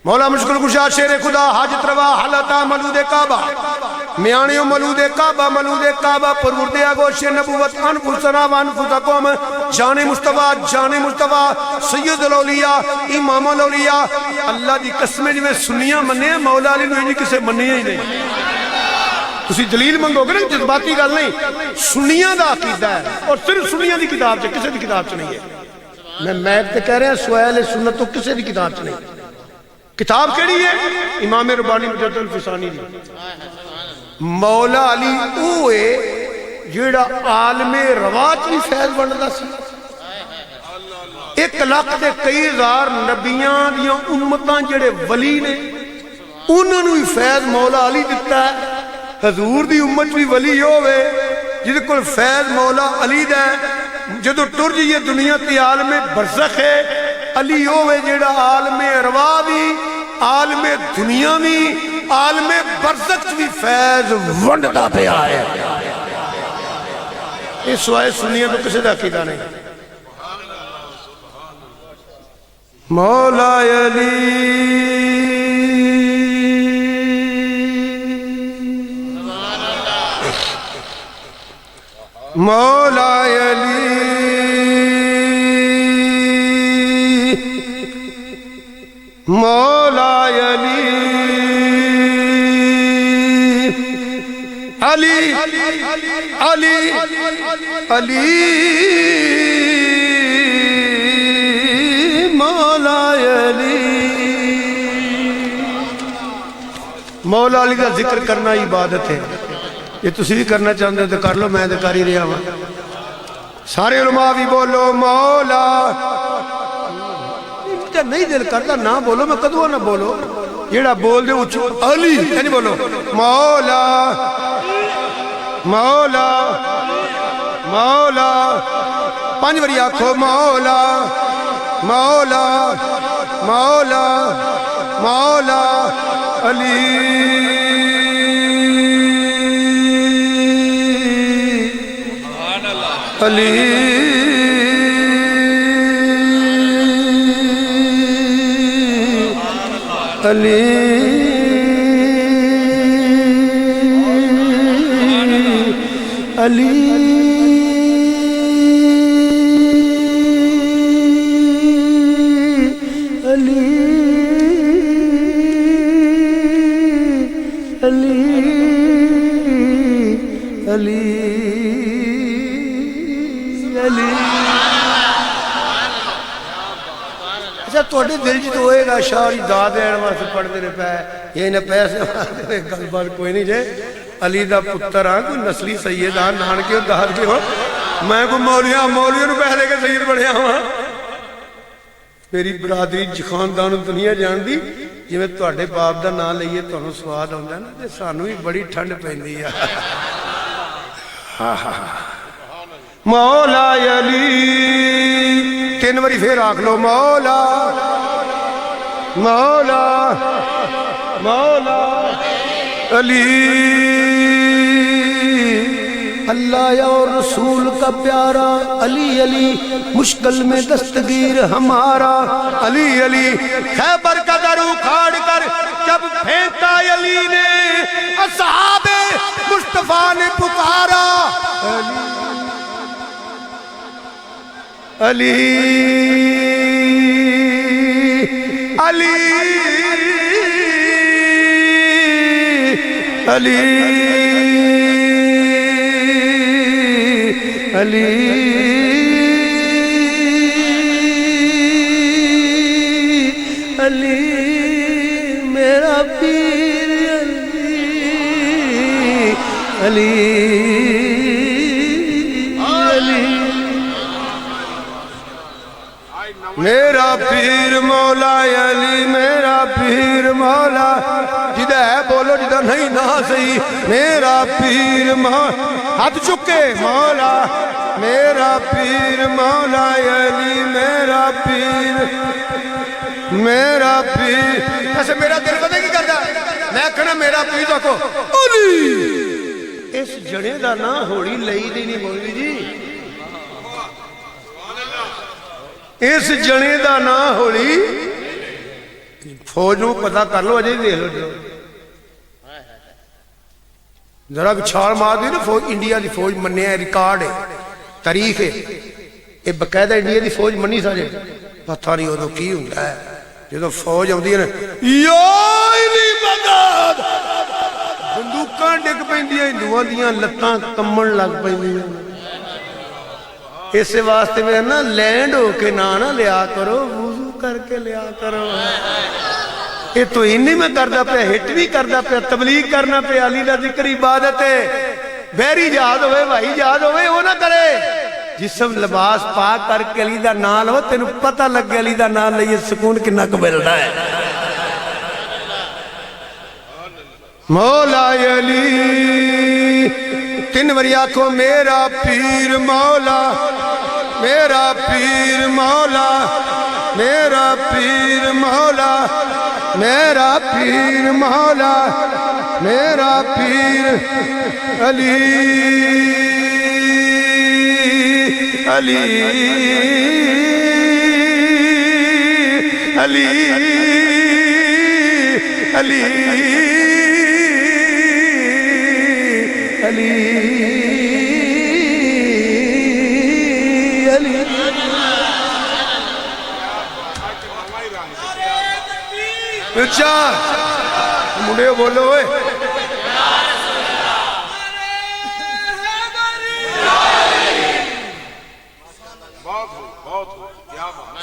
مولا مشکل کشا شیر خدا حاجت روا حالتا ملود کعبہ میانیو ملود کعبہ پرورد آگوش نبوت انفسنا وانفسکم جان مصطفیٰ سید الاولیاء امام الاولیاء اللہ دی قسمیں جو میں سنیاں مننے ہیں مولا علی نوی کسے مننے ہی نہیں تسی دلیل منگو گے نا جذباتی گل نہیں سنیاں دا عقیدہ ہے اور صرف سنیاں دی کتاب سے کسے دی کتاب سے نہیں ہے میں میک تے کہہ رہے ہیں سوال سنت تو کسے دی کتاب سے نہیں کتاب کیڑی ہے امام ربانی مجدد الفسانی دی مولا علی اوے جیڑا عالم رواج بھی فیض بندا سی 1 لاکھ تے کئی ہزار نبیاں دیاں امتاں جڑے ولی نے انہاں نوں فیض مولا علی دتا ہے حضور دی امت بھی ولی ہوئے جس کو فیض مولا علی دا ہے جدو ٹر جائیے دنیا تی عالم برزخ ہے علی ہوئے جیڑا عالم ارواح بھی عالم دنیا بھی عالم برزخ بھی فیض ونڈتا پہ آئے اس سوائے سنیے تو کسی دا عقیدہ نہیں مولا علی مولا علی مولا علی علی علی علی مولا علی مولا علی کا ذکر کرنا عبادت ہے یہ تسی بھی کرنا چاہتے ہیں تو کر لو میں تو کر ہی رہا ہوں سارے علماء بھی بولو مولا جب نہیں دل کرتا نہ بولو میں کدو نہ بولو جیڑا بول دے اچھو علی یعنی بولو مولا مولا مولا 5 باری آنکھو مولا مولا مولا مولا علی علی علی علی توڑے دل جی تو ہوئے گا شاہری داد ہے واسطے پڑھ دے رہے پہ یہ انہیں پیسے واسطے گل بات کوئی نہیں جائے علی دا پتر ہاں کوئی نسلی سید ہاں نان کے داد کے ہو میں کوئی مولیاں نو پہلے کے سید بڑھیا ہوں میری برادری خاندان دنیا جان دی جی میں توڑے باپ دا نام لئیے تو انہوں سواد ہوندہ نا تے سانو ہی بڑی ٹھنڈ پہندی ہے مولا علی 3 باری پھر آکھ لو مولا مولا مولا علی اللہ اور رسول کا پیارا علی علی مشکل میں دستگیر ہمارا علی علی خیبر کا در اکھاڑ کر جب پھینکا علی نے اصحاب مصطفیٰ نے پکارا علی علی علی علی علی میرا پیر علی علی میرا پیر مولا علی میرا پیر مولا جدہ ہے بولو جدہ نہیں نہ صحیح میرا پیر مولا ہاتھ چکے مولا میرا پیر مولا علی میرا پیر ایسے میرا دل پتہ کی کرتا میں کہنا میرا پیر دیکھو علی اس جڑے دا نا ہوڑی لئی دی نہیں مولوی جی اس جنے دا نا ہوڑی فوج نو پتا کر لو اجے دیکھ لو ذرا چھال مار دی نا فوج انڈیا دی فوج منیا ریکارڈ ہے تاریخ ہے یہ باقاعدہ انڈیا دی فوج منی سارے پتہ نہیں ادو کی ہوندا ہے جدو فوج آتی ہے نا بندوقاں ڈگ پیندیاں ہندوؤں دیاں لتاں کمن لگ پیندیاں اس واسطے میں نا لینڈ ہو کے نہ لیا کرو وضو کر کے لیا کرو یہ تو انہیں میں کردہ پہ ہٹ بھی کردہ پہ تبلیغ کرنا پہ علی دا ذکر عبادت ہے بحری جہاد ہوئے بھائی جہاد ہوئے وہ نہ کرے جسم لباس پاک کر کے علی دا نال ہو تینو پتہ لگ گیا علی دا نال لئیے سکون کنا قبلتا ہے مولا علی تین وریا کو میرا پیر مولا میرا پیر مولا میرا پیر مولا میرا پیر مولا میرا پیر علی علی علی علی علی علی اچھا مڑے بولو ہوئے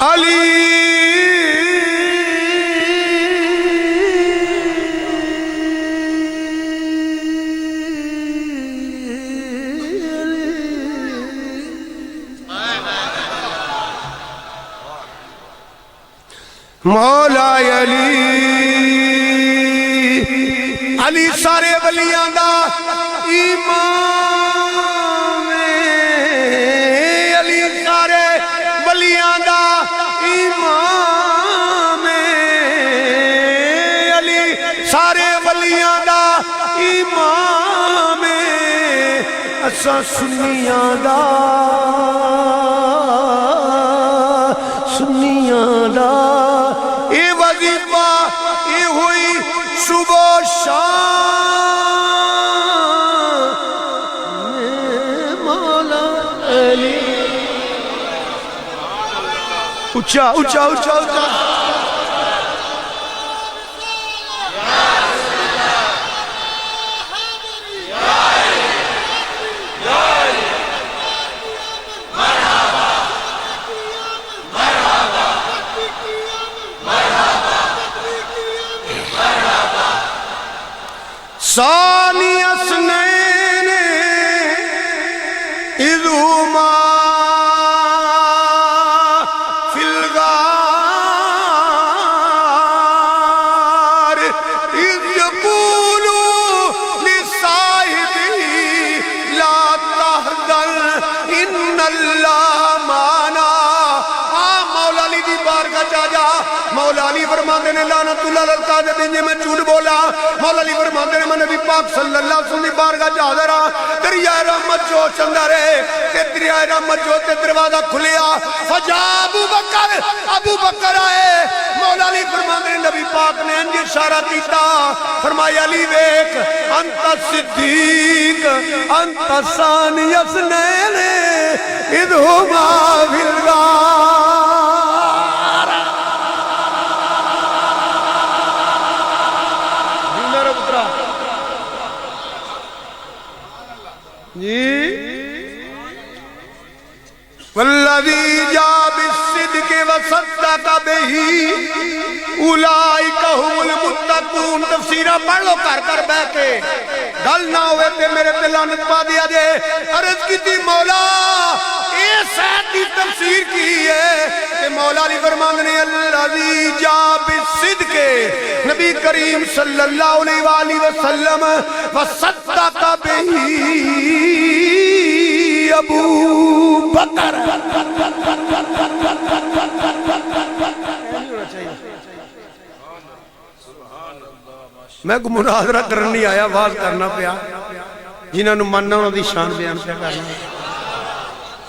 علی مولا علی علی سارے ولیاں دا امام علی سارے ولیاں دا امام علی سارے ولیاں دا امام اساں سنیاں دا صبح شام مولا علی اچھا اچھا اچھا اچھا ثانی اسنین اذہما فی الغار اذ یقولو لصاحبی لا تحزن ان اللہ مانا مولا علی دی بارگاہ جا جا مولا علی فرماندے نے لعنت اللہ للکاذبین جے میں جھوٹ بولا مولا علی فرماندے نے میں نبی پاک صلی اللہ علیہ وسلم دی بارگاہ جا حاضر ہاں دریائے رحمت جو اندر ہے کہ دریائے رحمت جو تے دروازہ کھلیا فجا ابو بکر آئے مولا علی فرماندے نے نبی پاک نے انج اشارہ کیتا فرمایا علی ویکھ انت صدیق انت ثانی اثنین اذ ہما فی الغار والذی جا بالصدق وصدق بہی اولئک هم المتقون تفسیرہ پڑھ لو کر بہ کے گل نہ ہوئے تے میرے تے لعنت پا دیا جے عرض کی تھی مولا اس آیت کی تفسیر کی ہے کہ مولا علی فرماندے نے الذی جا بالصدق نبی کریم صلی اللہ علیہ وآلہ وسلم وصدق بہی ابو بکر میں کو مناظرہ کرنے نہیں آیا واز کرنا پیا جنہاں نو مننا انہاں دی شان بیان پیا کرنا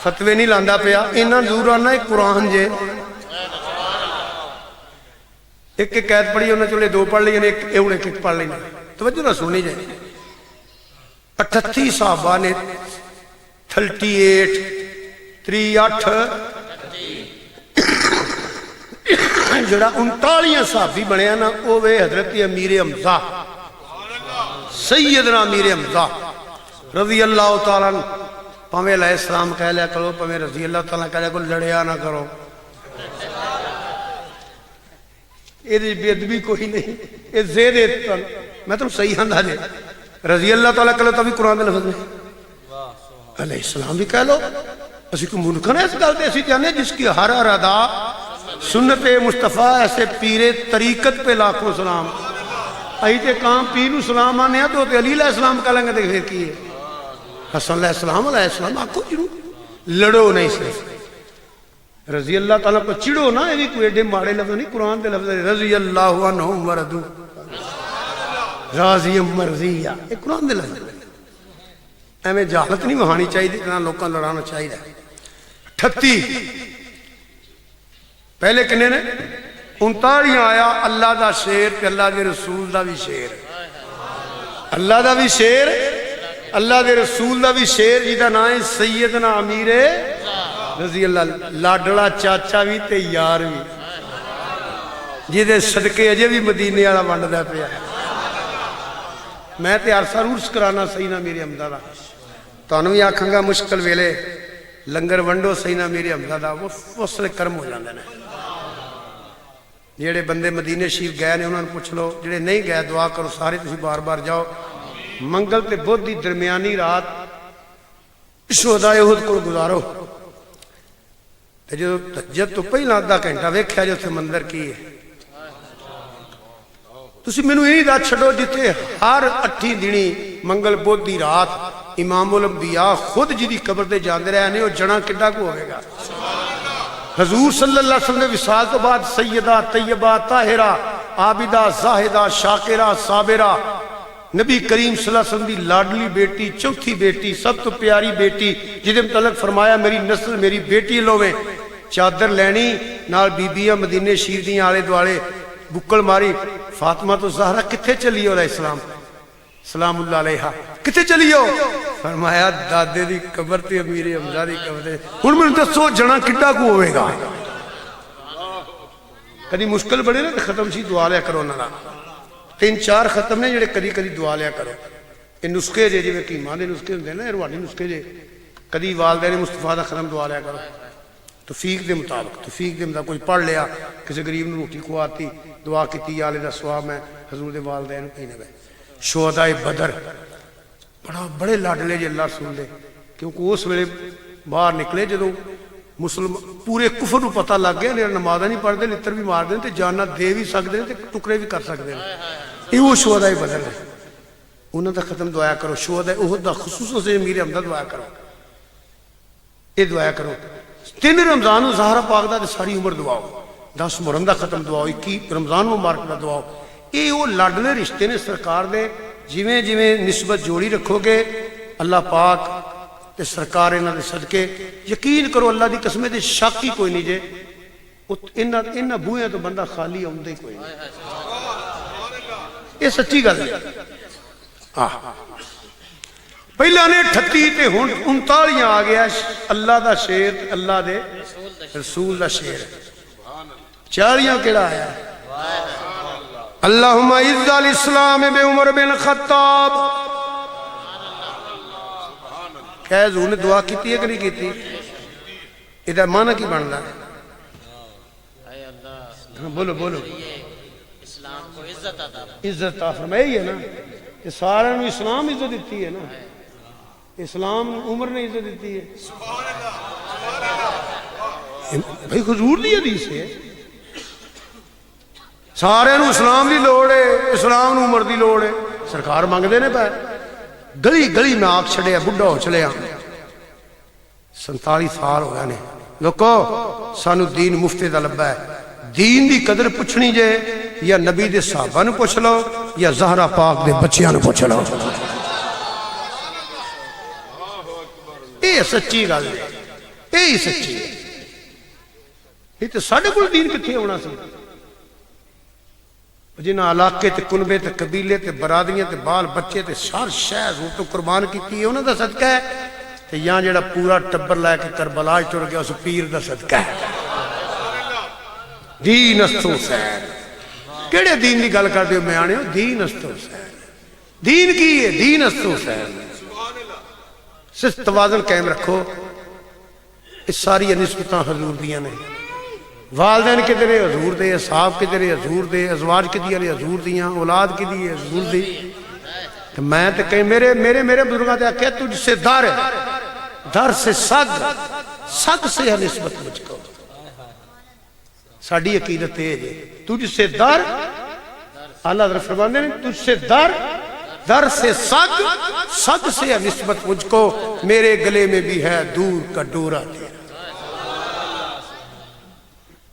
فتوے نہیں لاندا پیا انہاں ضرور آنا ایک قرآن جے ایک ایک قید پڑھی انہوں نے چلے 2 پڑھ لی ایک پڑھ لینا توجہ نہ سنی جائے 38 صحابہ نے 38 جڑا 39 صحابی بنیا نا وہ وے حضرت امیر حمزہ سیدنا امیر حمزہ رضی اللہ تعالیٰ پاویں علیہ السلام کہہ لیا کرو پاویں رضی اللہ تعالیٰ کہہ لیا کرو لڑیا نہ کرو یہ بے ادبی کوئی نہیں یہ زید میں تو صحیح ہندا جے رضی اللہ تعالیٰ کہہ لو تو بھی قرآن دے لفظ میں علیہ السلام بھی کہہ لو اسی کو منکر ہے اس گل تے اسی چاہنے جس کی ہر ادا سنت مصطفیٰ ایسے پیر طریقت پہ لاکھوں سلام آئی تے کام پیر نو سلام آنے تو علی علیہ السلام کہہ لیں گے پھر کی ہے حسن علیہ السلام آکو جنو لڑو نہیں صرف رضی اللہ تعالیٰ کو چڑو نا یہ کوئی ایڈے ماڑے لفظ نہیں قرآن دے لفظ رضی اللہ عنہم وردو راضی مرضیہ یہ قرآن دے لفظ ایمیں جہالت نہیں وہانی چاہیے اتنا لوکاں لڑانا چاہیے 38 پہلے کنے نے 39 آیا اللہ دا شیر تے اللہ دے رسول دا بھی شیر اللہ دا بھی شیر اللہ دے رسول دا بھی شیر جی دا نام ہے سیدنا امیر رضی اللہ لاڈڑا چاچا بھی تے یار بھی جی دے صدقے اجے بھی مدینے والا ونڈ دا پیا میں تے عرصہ عرس کرانا سیدنا امیر حمزہ دا تانوں بھی آکھاں گا مشکل ویلے لنگر ونڈو سیدنا امیر حمزہ دا وہ سلے کرم ہو جاندے نے جڑے بندے مدینے شریف گئے نے انہوں نے پوچھ لو جڑے نہیں گئے دعا کرو سارے تسی بار بار جاؤ منگل تے بدھ دی درمیانی رات شہداء احد کو گزارو تے جو تہجد تو پہلا آدھا گھنٹہ ویکھیا جو تھے مندر کی ہے تسی مینوں یہ رات چھڈو جتھے ہر 8 دنی منگل بدھ دی رات امام الانبیاء خود جی دی قبر تے جاندے رہے نے وہ جنا کڈا کو ہوے گا حضور صلی اللہ علیہ وسلم وصال تو بعد سیدہ طیبہ طاہرہ عابدہ زاہدہ شاکرہ صابرہ نبی کریم صلی اللہ علیہ وسلم دی لاڈلی بیٹی چوتھی بیٹی سب تو پیاری بیٹی جدے متعلق فرمایا میری نسل میری بیٹی لوے چادر لینی نال بیبیاں مدینے شریف دی آلے دوالے بکل ماری فاطمہ تو زہرہ کتھے چلی ہو علیہ السلام سلام اللہ علیہ کتھے چلی ہو فرمایا دادے دی قبر تے امیر حمزہ دی قبر تے ہن میں دسو جنا کڈا کو ہوے گا کدی مشکل بڑے نا ختم سی دعا لیا کرو نہ 3-4 ختم نے جڑے کدی کدی دعا لیا کرو یہ نسخے جے جویں کیماں دے نسخے ہوندے نا روحانی نسخے جے کدی والدین مصطفیٰ دا ختم دعا لیا کرو توفیق دے مطابق کوئی پڑھ لیا کسی غریب نے روٹی کھواتی دعا کیتی آلے دا ثواب میں حضور دے والدین کہنے گئے شہداء بدر بڑے لاڈلے جے اللہ رسول دے کیونکہ اس ویلے باہر نکلے جدوں مسلم پورے کفر نو پتہ لگ گیا نمازاں نہیں پڑھدے لتر بھی مار دے تے جاناں دے بھی سکدے تے ٹکڑے بھی کر سکدے یہ وہ شہداء بدر ہے انہاں دا ختم دعایا کرو شہداء احد دا خصوصاً سے امیر حمزہ دعایا کرو یہ دعایا کرو 3 رمضان زہرا پاک دا تے ساری عمر دعاؤ 10 محرم دا ختم دعاؤ 21 رمضان مبارک دا دعاؤ یہ وہ لاڈلے رشتے نے سرکار دے جویں جویں نسبت جوڑی رکھو گے اللہ پاک تے سرکار انہاں دے صدقے یقین کرو اللہ دی قسم تے شک ہی کوئی نہیں جے انہاں بوئیاں تو بندہ خالی آوندا ہی کوئی نہیں یہ سچی گل ہے پہلا نے 38 تے ہن 39 آ گیا اللہ دا شیر اللہ دے رسول دا شیر 40 کیڑا آیا اللہم اعز الاسلام بے عمر بن خطاب کیا حضور نے دعا کیتی ہے کہ نہیں کیتی ادھر معنی کی بن رہا ہے بولو بولو اسلام کو عزت عطا عزت عطا فرمائی ہے نا کہ سارے نو اسلام عزت دیتی ہے نا اسلام عمر نے عزت دیتی ہے بھائی حضور دی حدیث ہے سارے نو اسلام دی لوڑ ہے اسلام نو عمر دی لوڑ ہے سرکار مانگ دے نے پہ گلی گلی میں آگ چھڑے بڑھا ہو چلے 47 سال ہو گئے نے لوکو سانو دین مفتے دا لبا ہے دین دی قدر پوچھنی جے یا نبی دے صحابہ نو پوچھ لو یا زہرا پاک دے بچیاں نو پوچھ لو یہ سچی گل ہے یہی سچی ہے یہ تو ساڈے کول دین کتھے ہونا سی جنہاں علاقے تے کنبے تے قبیلے تے برادریاں تے بال بچے تے سار شہ حضور تو قربان کیتی ہے انہاں دا صدقہ ہے تے یہاں جڑا پورا ٹبر لے کے کربلا ٹر گیا اس پیر دا صدقہ ہے دین است حسین کیڑے دین دی گل کردے ہو میاں ہو دین است حسین دین کی ہے دین است حسین صرف توازن قائم رکھو اس ساری نسبتاں حضور دیاں نے والدین کدھر ہے حضور دے اصحاب کدھر ہے حضور دے ازواج کدھر ہے حضور دیاں اولاد کدھر ہے حضور دی تو میں تو کہیں میرے بزرگاں تے آکھیا تجھ سے در سے سگ سے ہے نسبت مجھ کو ساڑی عقیدت ہے تجھ سے در اللہ حضرت فرمانے ہیں تجھ سے در سے سگ سے ہے نسبت مجھ کو میرے گلے میں بھی ہے دور کا ڈورا تیرا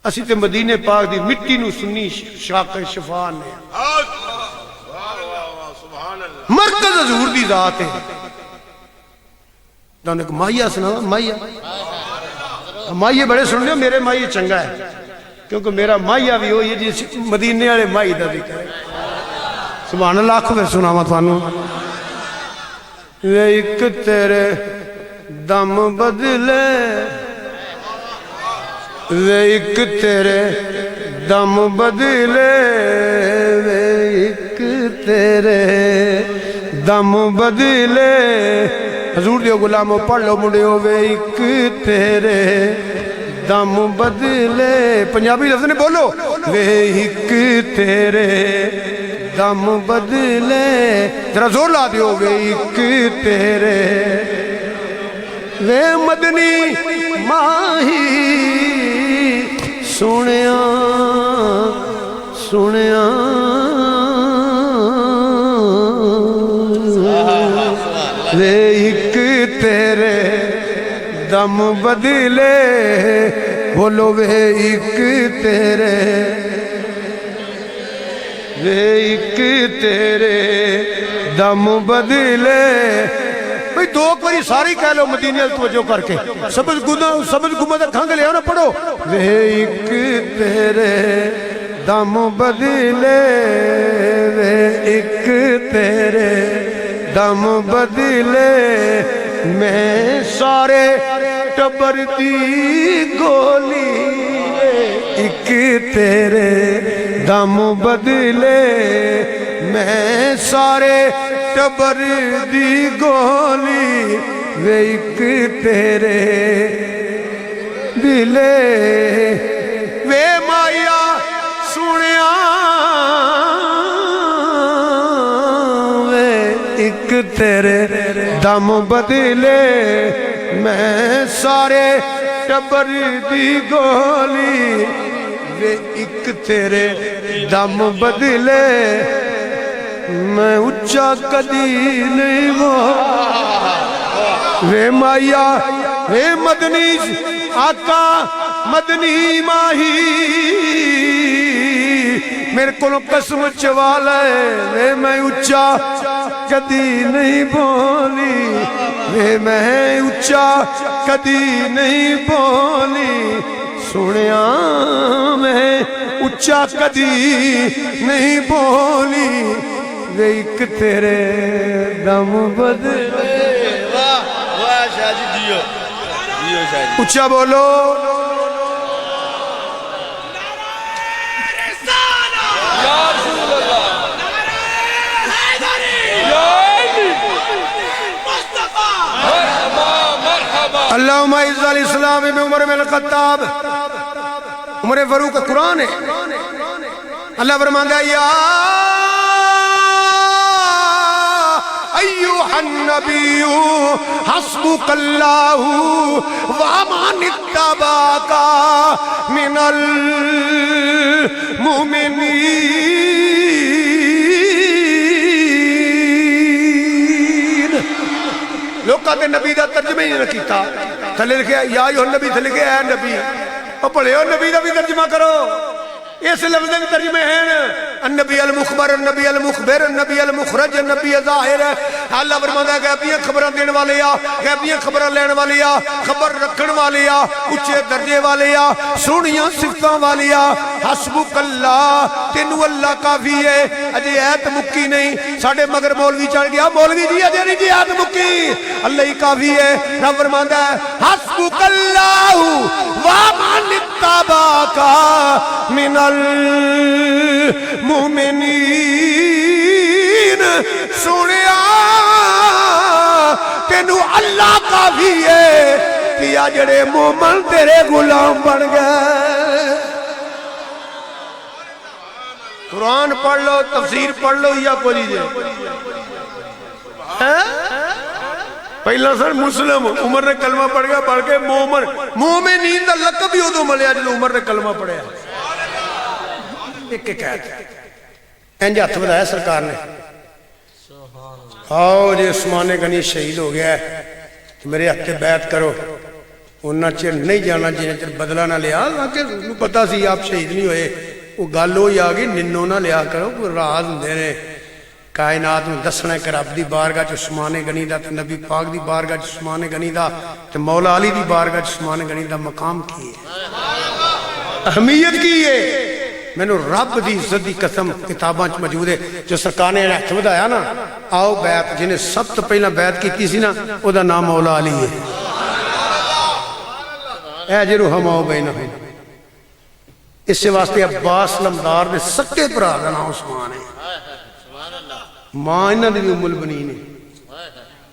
اسی تے مدینے پاک دی مٹی نو سنی شاق شفا نے مرکز حضور دی ذات ہے تو ایک مائیہ سنا مائیہ بڑے سن لیں میرے مائیہ چنگا ہے کیونکہ میرا مائیہ بھی ہوئی ہے جس مدینے والے مائی دا ذکر ہے سبحان اللہ کو پھر سناواں تھانوں ایک تیرے دم بدلے ایک تیرے دم بدلے ایک تیرے دم بدلے حضور دیو غلاموں پڑھ لو مڑیو ایک تیرے دم بدلے پنجابی لفظ نے بولو ایک تیرے دم بدلے ذرا زور لا دیو ایک تیرے وے مدنی ماہی سنیا وے ایک تیرے دم بدلے بولو وے ایک تیرے دم بدلے بھئی دو باری ساری کہہ لو مدینے توجہ کر کے سبز گمہ کھنگ لے آنا پڑھو وے ایک تیرے دم بدلے وے ایک تیرے دم بدلے میں سارے ٹبر دی گولی ایک تیرے دم بدلے میں سارے ٹبر دی گولی وے ایک تیرے دلے وے مائیا سنیا وے ایک تیرے دم بدلے میں سارے ٹبر دی گولی وے ایک تیرے دم بدلے میں اچھا کدی نہیں وہ وے مائیا وے مدنی آقا مدنی ماہی میرے کو قسم چوالا ہے وے میں اچھا کدی نہیں بولی وے میں اچھا کدی نہیں بولی سنیا میں اچھا کدی نہیں بولی وے ایک تیرے دم بدلے واہ شاہ جی دیو شاہ جی اچھا بولو اللہم اعز الاسلام بعمر بن الخطاب عمر فاروق کا قرآن ہے اللہ فرماتا ہے یا ایوہ النبی حسبک اللہ ومن اتبعک من المؤمنین لوگ کہتے ہیں نبی دا ترجمہ ہی نہیں کیتا تھلے لکھے یا ایوہ النبی تھلے لکھے اے نبی اور پڑھے ہو نبی دا بھی ترجمہ کرو اس لفظ کے ترجمے ہیں النبی المخبر النبی المخبر النبی المخرج النبی ظاہر اللہ فرماتا ہے غیبیاں خبراں دین والے آ غیبیاں خبراں لین والے آ خبر رکھن والے آ اچھے درجے والے آ سونیاں صفتاں والے آ حسبک اللہ تینوں اللہ کافی ہے اجے ایت مکی نہیں ساڈے مگر مولوی چڑھ گیا مولوی جی اجے نہیں جی ایت مکی اللہ ہی کافی ہے رب فرماتا ہے حسبک اللہ ومن اتبعک من المؤمنین سنیا تینوں اللہ کافی ہے کیا جڑے مومن تیرے غلام بن گئے قرآن پڑھ لو تفسیر پڑھ لو یا کوئی جائے پہلا سر مسلم عمر نے کلمہ پڑھ گیا پڑھ کے مومنین دا لقب بھی ادو ملیا جب عمر نے کلمہ پڑھیا ایک انج ہاتھ بتایا سرکار نے آؤ جی عثمان غنی شہید ہو گیا ہے میرے ہاتھ بیعت کرو انہاں چر نہیں جانا جنہیں چر بدلہ نہ لیا کہ پتا سی آپ شہید نہیں ہوئے وہ گل ہوئی آ گئی ننو نہ لیا کرو کوئی راز ہندے نے کائنات میں دسنا ہے کہ رب دی بارگاہ چ عثمان غنی دا تے نبی پاک دی بارگاہ چ عثمان غنی دا تے مولا علی دی بارگاہ چ عثمان غنی دا مقام کی ہے اہمیت کی ہے میں نے رب دی عزت دی قسم کتاباں چ موجود ہے جو سرکار نے ہاتھ بڑھایا نا آؤ بیعت جنہیں سب تو پہلا بیعت کی سی نا او دا نام مولا علی ہے اجر ہم بینہم اس سے واسطے عباس لمدار نے سکے بھرا دا نام عثمان ہے ماں انہاں دی ام البنین ہے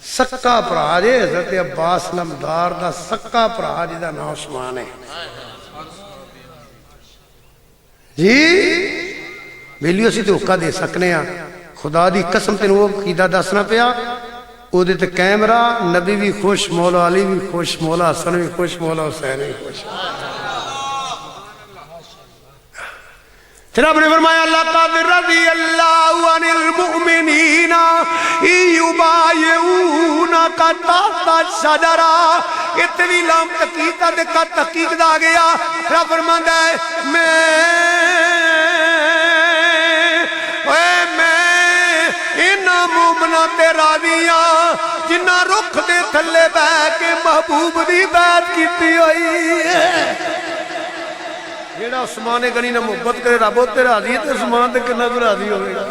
سکا بھرا جے حضرت عباس لمدار دا سکا بھرا جے دا نام عثمان ہے جی ویلیو اسی تو حقہ دے سکنے ہیں خدا دی قسم تینوں وہ عقیدہ دسنا پیا او دے تے کیمرہ نبی بھی خوش مولا علی بھی خوش مولا حسن بھی خوش مولا حسین بھی خوش پھر آپ نے فرمایا اللہ قادر رضی اللہ عن المؤمنین یبایعونک تحت الشجرہ اتنی لام تقیقہ دکھا تحقیق دا گیا رب فرماتا ہے میں انہاں مومنہ تے راضیاں جنہاں رکھ دے تھلے بے کے محبوب دی بیعت کیتی ہوئی ہے جیڑا عثمان غنی نے محبت کرے رب تے راضی ہے تے عثمان تے کنا تو راضی ہوئے گا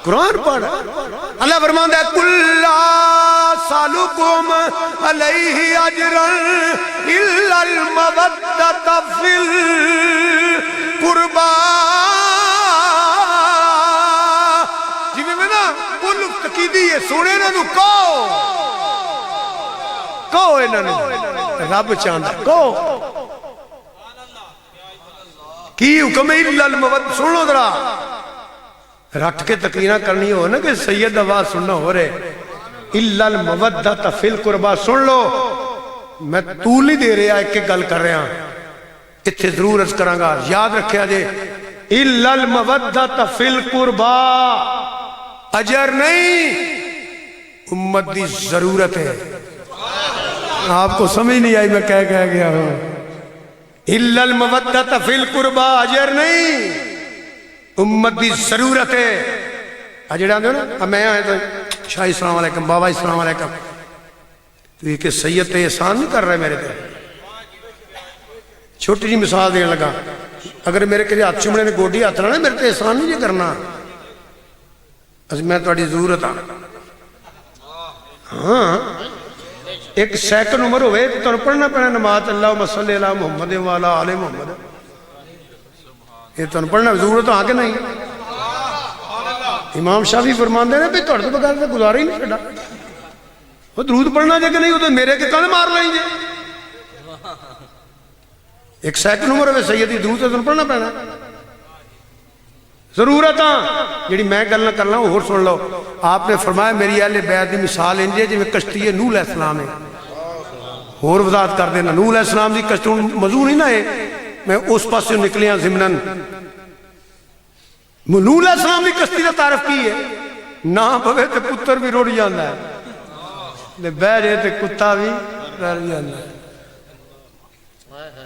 قرآن پڑھ اللہ فرماندا ہے کل سالکم علیہ اجرا الا المودۃ فی القربى جی میں نا کل تقیدی ہے سونے نہ کہو انہاں نے رب چاہندا کہو کی حکم ہے الا المودۃ سن لو ذرا رٹ کے تقریریں کرنی ہو نا کہ سید آواز سننا ہو رہے الا المودۃ فی القربى سن لو میں طول نہیں دے رہا ایک گل کر رہا اتنے ضرور عرض کراں گا یاد رکھیا جے الا المودۃ فی القربى اجر نہیں امت دی ضرورت ہے آپ کو سمجھ نہیں آئی میں کہہ گیا ہوں الا المودۃ فی القربى اجر نہیں امت دی ضرورت ہے اجڑا دے نا میں آئے تو شاہی السلام علیکم بابا السلام علیکم تو یہ کہ سید تے احسان نہیں کر رہے میرے تے چھوٹی جی مثال دینے لگا اگر میرے کسی ہاتھ چمڑے نے گوڈی ہاتھ رہا میرے تے احسان نہیں کرنا میں تھوڑی ضرورت ہاں ایک سیکنڈ عمر ہوئے تو پڑھنا پڑھنا نماز اللہم صلی اللہ محمد والا آل محمد یہ تو پڑھنا ضرورت آگے نہیں امام شافعی فرماندے نے بھی توڑ تو بغیر سے گزارا ہی نہیں چھڑا وہ درود پڑھنا جے کہ نہیں وہ تو میرے کے کن مار لیں گے ایک سیکنڈ عمر ہوئے سیدی درود سے پڑھنا پڑھنا ضرورت جیڑی میں گل نہ کرنا وہ سن لو آپ نے فرمایا میری اہل بیت دی مثال انجے جی میں کشتی نوح علیہ السلام ہے اور وضاحت کر دینا نوح علیہ السلام دی کشتی موضوع نہیں نہ ہے میں اس پاس سے نکلیاں ضمناً نوح علیہ السلام دی کشتی کا تعارف کی ہے نہ پوے تے پتر بھی روڑ جاندہ ہے بہ جائے تے کتا بھی رڑ جاندہ ہے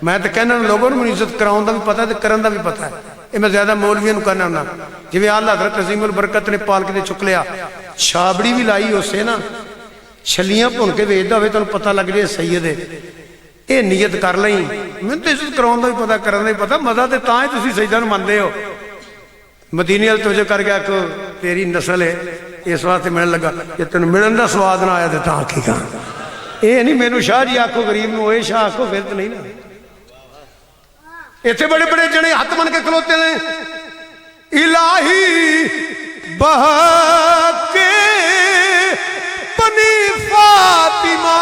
میں تے کہنا لوگوں نے عزت کراؤں دا بھی پتہ ہے تے کرن دا بھی پتہ ہے یہ میں زیادہ مولویوں نوں کہنا ہونا جی آلہ حضرت عظیم البرکت نے پالک دے چک لیا چھابڑی بھی لائی اسے نا چھلیاں بھن کے ویچدا ہوئے تانوں پتہ لگ جائے سید ہے یہ نیت کر لیں میں تو عزت کراؤں دا بھی پتہ کرن دا بھی پتہ مزہ تے تاں ہی تسی سجدہ نوں مندے ہو مدینے والے توجہ کر گیا کہ تیری نسل ہے اس واسطے ملن لگا کہ تینوں ملن دا سواد نہ آیا تے تاں کی کہاں یہ نہیں مینوں شاہ جی آکھو غریب نوں اے شاہ آکھو پھر تو نہیں نا اتنے بڑے بڑے جنے ہاتھ بن کے کھلوتے ہیں الہی بہا کے بنی فاطمہ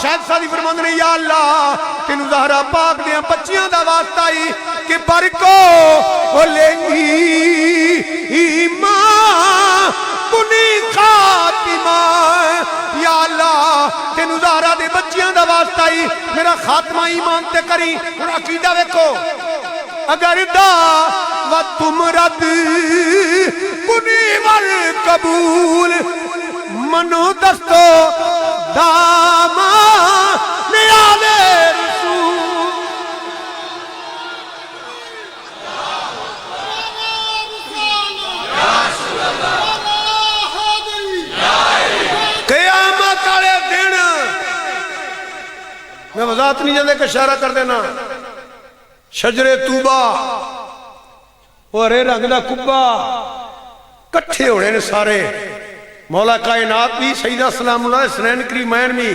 شاید سادی فرماندے نے یا اللہ تینوں زہرا پاک دیاں بچیاں دا واسطہ ہی کہ برکو ہو لینگی ایمان بنی خاتمہ یا اللہ تینوں زہرا دے بچیاں دا واسطہ ہی میرا خاتمہ ایمان تے کری اور عقیدہ ویکھو اگر دعوت مرد کنی والقبول منو دستو داما نیال رسول قیامت والے دن میں وضاحت نہیں جاندے کہ اشارہ کر دینا شجر توبہ وہ ہرے رنگ دا کبا کٹھے ہونے نے سارے مولا کائنات بھی سیدہ سلام اللہ حسنین کریمین بھی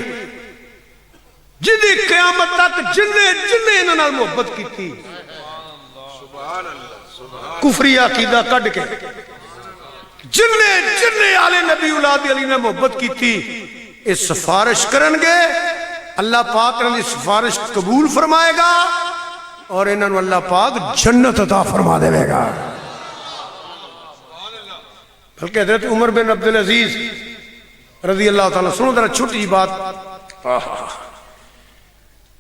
جدی قیامت تک جننے انہوں نے محبت کی تھی کفری عقیدہ کڈ کے جننے آلے نبی اولاد علی نے محبت کی تھی اس سفارش کرنگے اللہ پاک نے سفارش قبول فرمائے گا اور انہوں اللہ پاک جنت عطا فرما دے گا بلکہ حضرت عمر بن عبدالعزیز رضی اللہ تعالیٰ سنو ذرا چھوٹی جی بات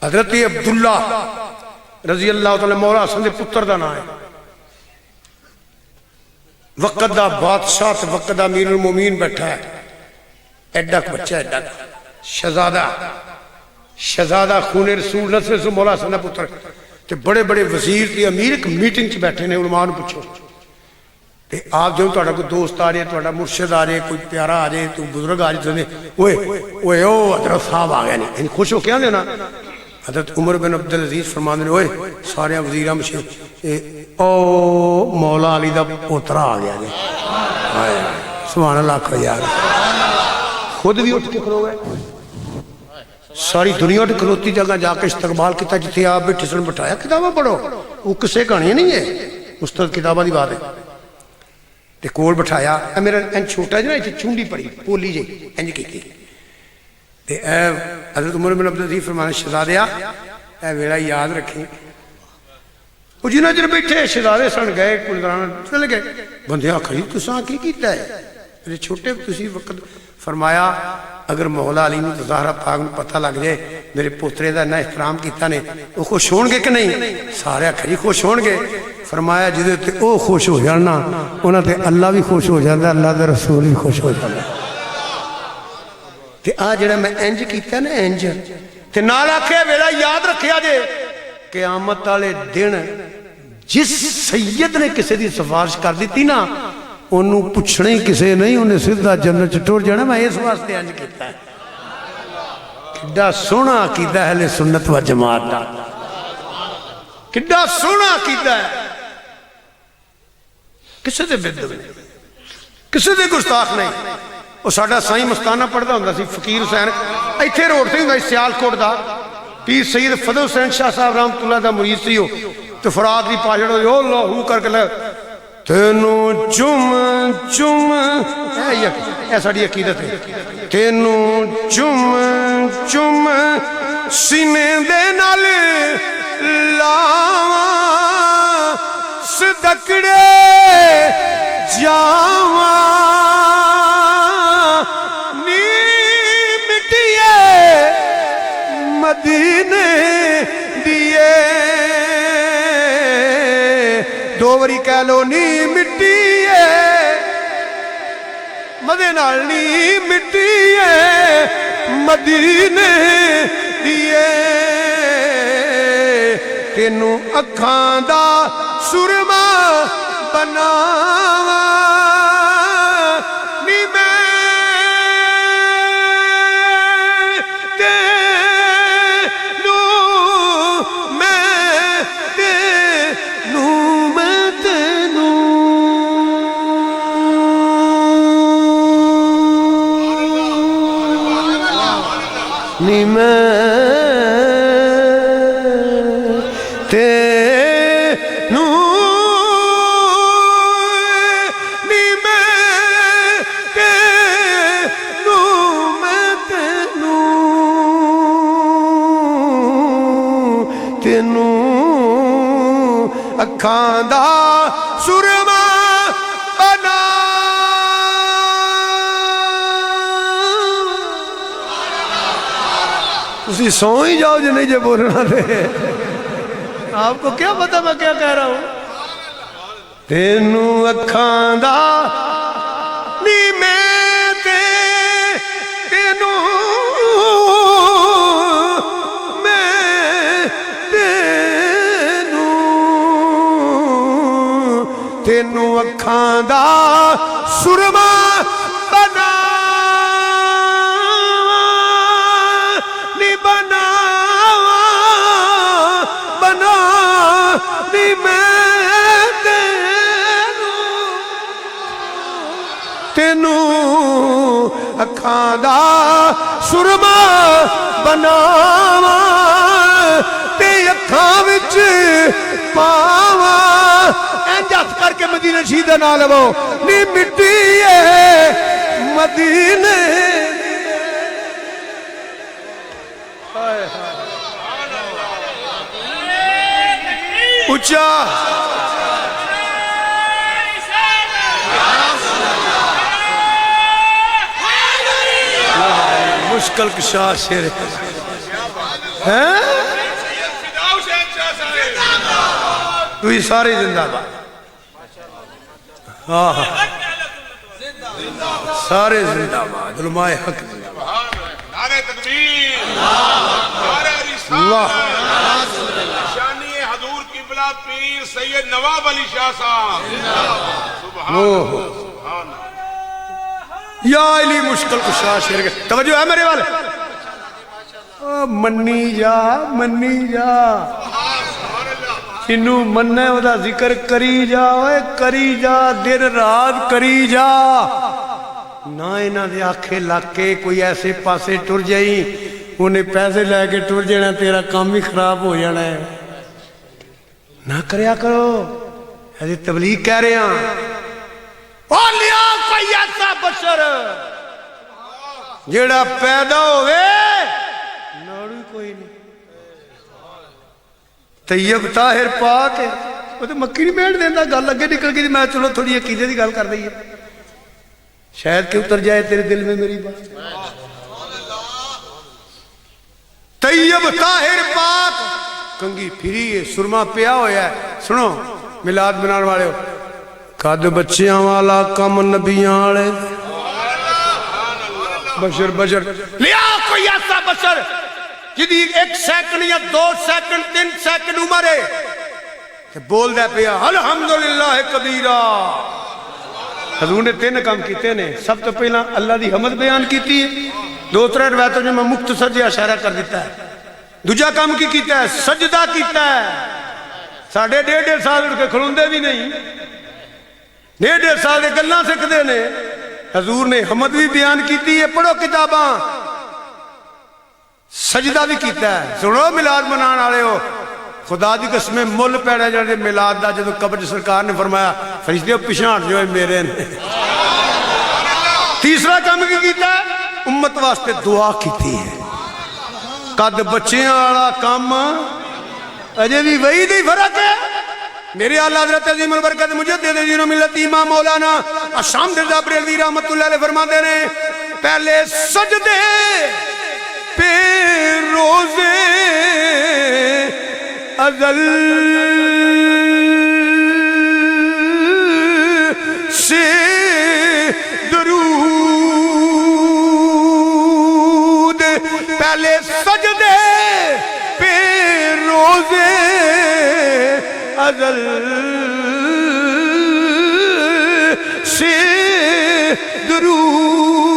حضرت عبداللہ رضی اللہ تعالیٰ مولا حسن دے پتر دا نام ہے وقت دا بادشاہ تے وقت دا امیر المومین بیٹھا ہے ایڈا کو بچہ ایڈا شہزادہ خون رسول نصر سے مولا حسن دا پتر تے بڑے بڑے وزیر تے امیر ایک میٹنگ چ بیٹھے نے علماء نوں پوچھو تے آپ جو تہاڈا کوئی دوست آ جائے تہاڈا مرشد آ جائے کوئی پیارا آ جائے تو بزرگ آ جائے اوئے او حضرت صاحب آ گئے نہیں خوش ہو کیا دینا حضرت عمر بن عبدالعزیز فرماندے نے اوئے سارے وزیراں او مولا علی دا پوترا آ گیا جی سبحان اللہ کہو یار خود بھی اٹھ کے کھلو گئے ساری دنیا اٹھ کھلوتی جگہ جا کے استقبال کیتا جتھے آپ بیٹھے سن بٹھایا کتاباں پڑھو وہ کسے کہانی نہیں ہے مستند کتاباں دی بات ہے تے کول بٹھایا میرا این چھوٹا جا اتنے چونڈی پڑی پولی جی انج کی تے اے حضرت عمر بن عبدالعزیز فرمانے شہزادیا اے ویلا یاد رکھیں وہ جنہ چر بیٹھے شہزادے سن گئے کلدران چلے گئے بندے آخری تساں کی کیتا ہے میرے چھوٹے تسی وقت فرمایا اگر مولا علی نے ظاہرہ پاک میں پتہ لگ جائے میرے پوترے دا نہ احترام کیتا نے وہ خوش ہون گے کہ نہیں سارے آخری خوش ہون گے فرمایا جدے تے او خوش ہو جانا انہاں تے اللہ بھی خوش ہو جاتا اللہ دے رسول بھی خوش ہو جاتا تے آ جڑا میں انج کیتا نا انج تے نال آکھیا ویلا یاد رکھیا جے قیامت والے دن جس سید نے کسی دی سفارش کر دیتی نا انہوں پوچھنے کسے نہیں انہیں سیدھا جنت ٹر جانا میں اس واسطے انج کیتا ہے کڈا سونا عقیدہ اہل سنت و جماعت دا کڈا سونا عقیدہ ہے کسے دے بد نہیں کسے دے گستاخ نہیں وہ ساڈا سائیں مستانہ پڑھدا ہوندا سی فقیر حسین ایتھے روڈ تے ہوندا سی سیالکوٹ دا پیر سید فضل حسین شاہ صاحب رحمۃ اللہ دا مرید سی ہو تے فرات دی پاجڑ او اللہ کر کے تینوں چم چم اے ساڈی عقیدت ہے تینوں چم چم سینے دے نال لاواں صدقڑے جاواں نی مٹیے مدینے دیے دو وری کہہ لو نی مٹی ہے مدے نال نی مٹی ہے مدینے دیے تینوں اکھاں دا سرما بناوا نی میں تینوں نی میں اکھاں دا سرما بنا تسی سو ہی جاؤ جو نہیں جو بولنا دے آپ کو کیا پتا میں کیا کہہ رہا ہوں تینوں اکھاں دا نی میں تینوں تینوں اکھاں دا سرما بنا نی بنا نی میں تینوں اکھاں دا سرما بنا تے اکھاں وچ پاوا جس کر کے مدینہ شہیدہ نہ لو نی مٹی ہے مدینے اچھا مشکل کشا شیر ہے تو یہ سارے زندہ بات سارے زندہ باد علماء حق نعرہ تکبیر نعرہ رسالت شانی حضور قبلہ پیر سید نواب علی شاہ صاحب سبحان یا علی مشکل کشا شیر کے توجہ ہے میرے والے منی جا انہوں مننے ودا ذکر کری جا دن رات کری جا نہ انہاں دے آنکھیں لاکے کوئی ایسے پاسے ٹر جائیں انہیں پیسے لے کے ٹر جانا تیرا کام ہی خراب ہو جانا ہے نہ کریا کرو ایسے تبلیغ کہہ رہے ہیں اور لیا کوئی ایسا بشر جیڑا پیدا ہوئے ناڑو کوئی نہیں طیب طاہر پاک ہے وہ تو مکی نہیں بیٹھ دینا گل لگے نکل گئی میں چلو تھوڑی عقیدے دی گل کر دئی ہے شاید کہ اتر جائے تیرے دل میں میری بات طیب طاہر پاک کنگی پھری ہے سرما پیا ہویا ہے سنو میلاد بنان والے ہو قد بچیاں والا کم نبیاں والے بشر لیا کوئی ایسا بشر جدی 1 سیکنڈ یا 2 سیکنڈ 3 سیکنڈ عمر ہے کہ بول دے پیا الحمدللہ کبیرہ حضور نے 3 کام کیتے نے سب تو پہلا اللہ دی حمد بیان کیتی ہے 2-3 روایتوں میں مختصر جہا اشارہ کر دیتا ہے دوجا کام کی کیتا ہے سجدہ کیتا ہے 1.5 سال اٹھ کے کھلوندے بھی نہیں 1.5 سال دے گلاں سکھدے نے حضور نے حمد بھی بیان کیتی ہے پڑھو کتاباں سجدہ بھی کیتا ہے سنو میلاد منان والے ہو خدا دی قسمیں مل پیڑا جانے میلاد دا جدو قبر سرکار نے فرمایا فرشتے پچھاڑ جو ہے میرے نے تیسرا کام کی کیتا ہے امت واسطے دعا کیتی ہے قد بچیاں والا کام اجے بھی وہی دی فرق ہے میرے اعلی حضرت عظیم البرکت مجدد دین و ملت امام مولانا شام رضا بریلوی رحمت اللہ علیہ فرماتے ہیں پہلے سجدے پہ روزے ازل سے درود پہلے سجدے پہ روزے غزل سے درود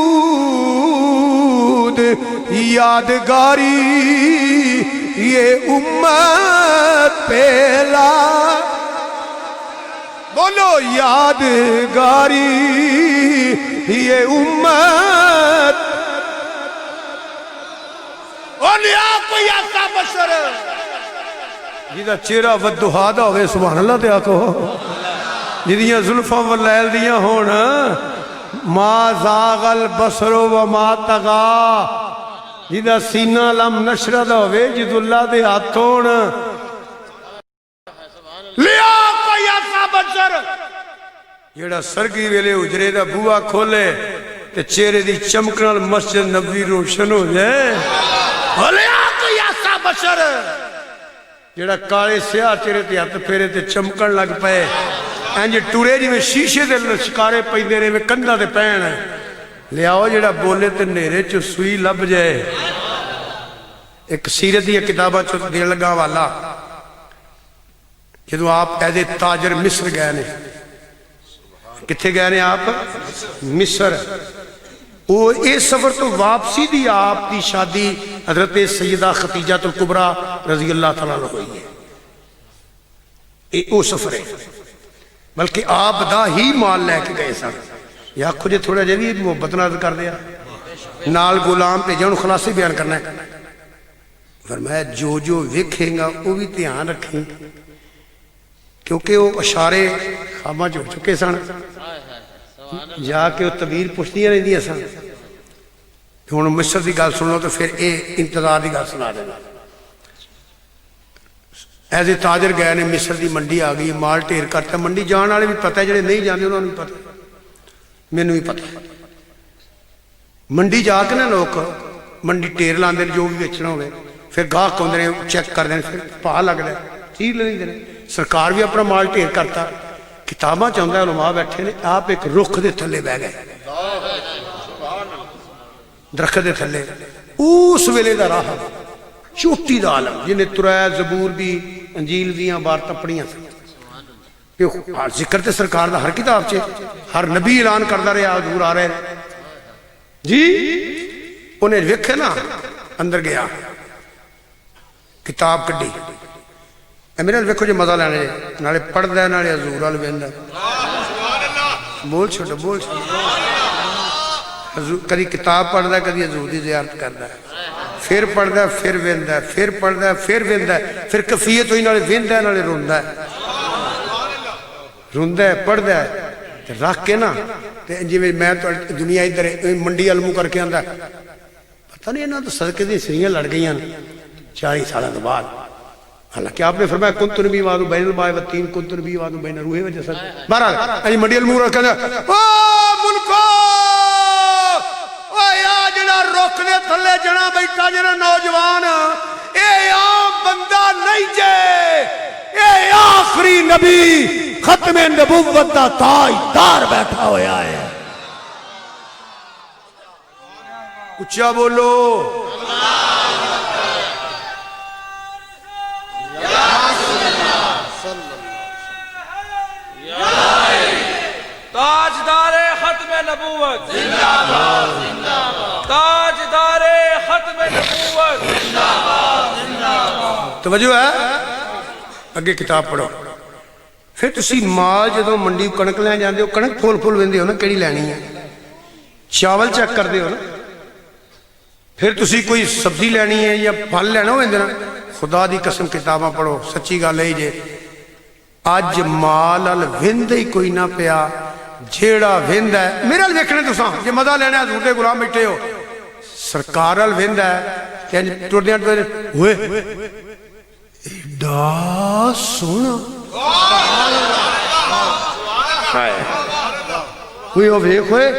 یادگاری یہ امت پہلا بولو یادگاری یہ امت اولیاء کوئی ایسا بشر جیدہ چہرہ ودہا دا ہوئے سبحان اللہ تے آکو جیدیاں زلفاں واللیل دیاں ہون ما زاغ البصر وما تغا جیدہ سینہ لم نشرہ دا ہوئے جید اللہ دے ہاتھون لیا کوئی ایسا بشر جیڑا سرگی ویلے اجرے دا بوا کھولے تے چہرے دی چمکنال مسجد نبوی روشن ہو جائے لیا کوئی ایسا بشر جیڑا کالے سیاہ چہرے تے ہاتھ پھیرے تے چمکن لگ پائے اینجے ٹورے جی میں شیشے دے شکارے پئی دینے میں کندہ دے پین لے آؤ جیڑا بولے تے نیرے چو سوئی لب جائے ایک سیرت دی کتابہ چو دے لگا والا جدو آپ ایدے تاجر مصر گئے نے کتھے گئے نے آپ مصر وہ اے سفر تو واپسی دی آپ دی شادی حضرت سیدہ خدیجہ الکبریٰ رضی اللہ تعالیٰ عنہ ہوئی ہے وہ سفر ہے بلکہ آپ دا ہی مال لے کے گئے سن یا کھجے تھوڑا جدی محبت نازل کر دیا نال غلام پہ جانو خلاصی بیان کرنا ہے فرمایا جو ویکھیں گا وہ بھی دھیان رکھیں کیونکہ وہ اشارے خواباں جو چکے سن جا کے وہ تعبیر پوچھتیاں نہیں دیا سن ہن مصر دی گل سن لو تو پھر اے انتظار دی گل سنا دینا ایسے تاجر گئے نے مصر دی منڈی آ گئی مال ٹھیر کرتا منڈی جان والے بھی پتہ ہے جڑے نہیں جاندے انہوں نے بھی پتہ مینوں بھی پتہ منڈی جا کے نا لوگ منڈی ٹھیر لاندے جو بھی بیچنا ہوئے پھر گاہک آندے نے چیک کر دیں پھر پا لگدا ہے چیز نہیں دے سرکار بھی اپنا مال ٹھیر کرتا کتاباں چاہتا ہے علماء بیٹھے نے آپ ایک رخ دے تھلے بہ گئے درخت دے تھلے اس ویلے دا راہ چوٹی دا عالم جنہیں ترائے زبور بھی انجیل دیاں بار تپڑیاں سے ذکر تے سرکار دا ہر کتاب چے ہر نبی اعلان کردہ رہے حضور آ رہے جی انہیں ویکھے نا اندر گیا کتاب کڈی میرے ویکھو جو مزہ لینے نالے پڑھ دے نالے حضور آل بیندہ بول چھوٹا بول چھوٹا کدی کتاب پڑھ دے کدی حضور دی زیارت کردہ پھر پڑھ دے پھر ویندہ پھر پڑھ دے پھر ویندہ پھر کفیت ہوئی نالے ویندہ نالے روندہ روندہ پڑھ دے رکھ کے نا جی میں تو دنیا ادھر منڈی علمو کر کے آندہ پتہ نہیں انہاں تو صدقے دی سریاں لڑ گئیاں 40 سالہ تو بعد حالانکہ آپ نے فرمایا کنت نبی وادو بین الماء والتین کنت نبی وادو بین روح و جسد بہرحال ایجی منڈی علمو رکھ کے او ملکو او یا جنا رکھ دے تھلے جنا بیٹا جنا نوجوان اے عام بندہ نہیں جے اے آخری نبی ختم نبوت دا تاجدار بیٹھا ہویا ہے اچھا بولو تاجدار ختم نبوت زندہ باد تاجدار ختم نبوت زندہ باد توجہ ہے اگے کتاب پڑھو پھر تسی مال جدوں منڈی کنک لے جاندے ہو کنک پھول پھول ویندے ہو نا کیڑی لینی ہے چاول چیک کردے ہو نا پھر تسی کوئی سبزی لینی ہے یا پھل لینا ہوندے نا خدا دی قسم کتاباں پڑھو سچی گل ہے جے اج مال ال ویندا ہی کوئی نہ پیا جیڑا ویندا ہے میرے ال ویکھنے تساں جے مزہ لینا حضور دے غلام بیٹھے ہو سرکار ال ویندا ہے تے ٹردیاں ہوئے ایڈا سونا ہوئی وہ ویکھ ہوئے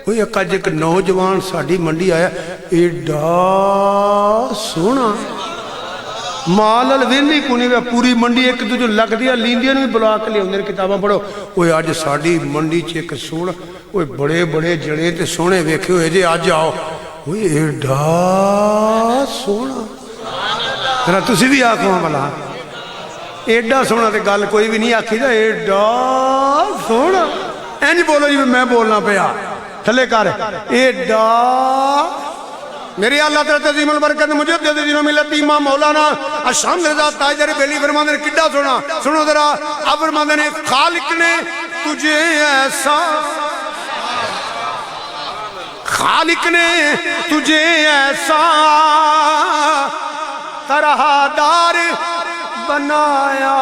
ہوئی اکا جے ایک نوجوان ساڑی منڈی آیا ایڈا سونا مال الویندی کو نہیں پوری منڈی ایک دو جو لگ دیا لیندیاں بھی بلا کے لئے انہیں کتاباں پڑھو اوہ آج ساڑی منڈی چیک سونا اوہ بڑے بڑے جڑے تے سونے ویکھے ہوئے جے آج آؤ اوہ ایڈا سونا ترہ تسی بھی آکھوں ملا ایڈا سونا تے گل کوئی بھی نہیں آکھی دا ایڈا سونا اینج بولو جی میں بولنا پیا تھلے کر ایڈا میری اللہ تعالیٰ عظیم البرکت مجدد دین و ملت امام مولانا الشام رضا تاجر بیلی فرماندے نے کڈا سونا سنو ذرا اب فرماندے نے خالق نے تجھے ایسا خالق نے تجھے ایسا طرح دار بنایا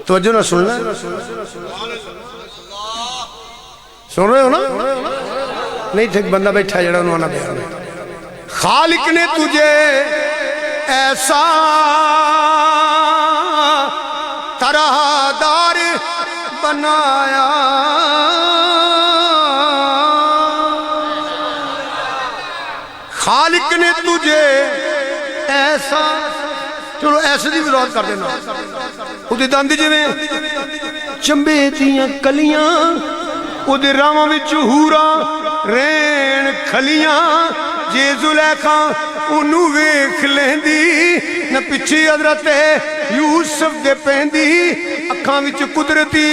توجہ نہ سن لیں سن رہے ہو نا نہیں تھے بندہ بیٹھا جڑا انہوں نے بیان خالق نے تجھے ایسا طرح دار بنایا خالق نے تجھے ایسا چلو ایسے دی وضاحت کر دینا اُدھے داندی جی میں چمبے دیاں کلیاں اُدھے راواں وچ ہورا رین کھلیاں جے زلیخا انہوں ویکھ لیندی نہ پچھی حضرت یوسف دے پہندی اکھاں وچ قدرتی